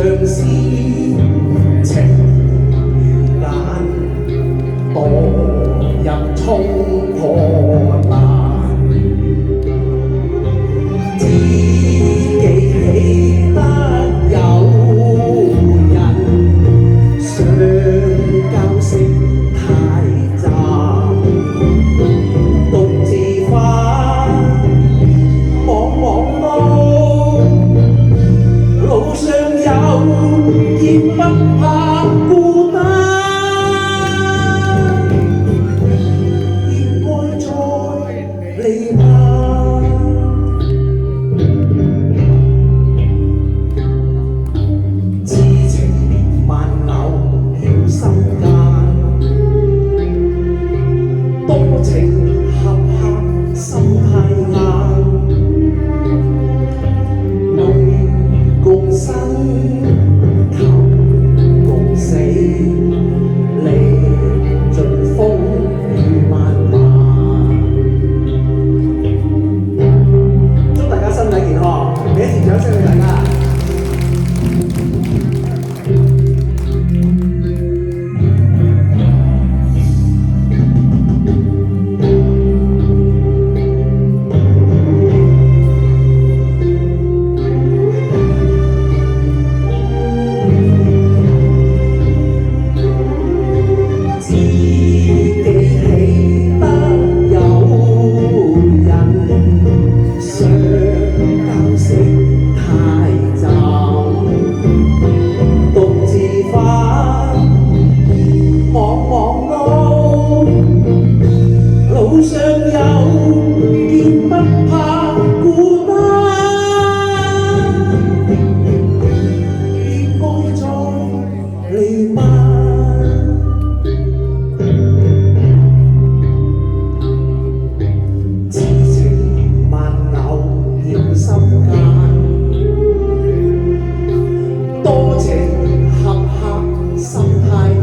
像是情眼墮入衝破難，自己喜得有人上教識太雜，獨自花茫茫路上有見不怕孤單，應該再離嗎？痴情萬偶曉心間，多情合客心太硬，共生求共死，歷盡風雨漫漫。祝大家身體健康，俾一次掌聲俾大家。路上有見不怕孤單，應該再離嗎？痴情萬偶曉心間，多情合客心太硬。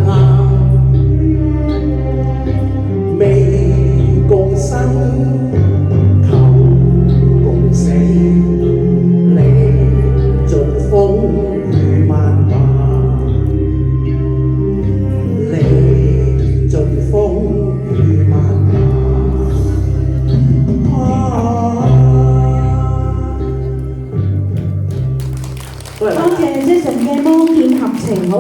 共生求共死，歷盡風雨漫漫，歷盡風雨漫漫。多謝 Jason 嘅魔劍合情好。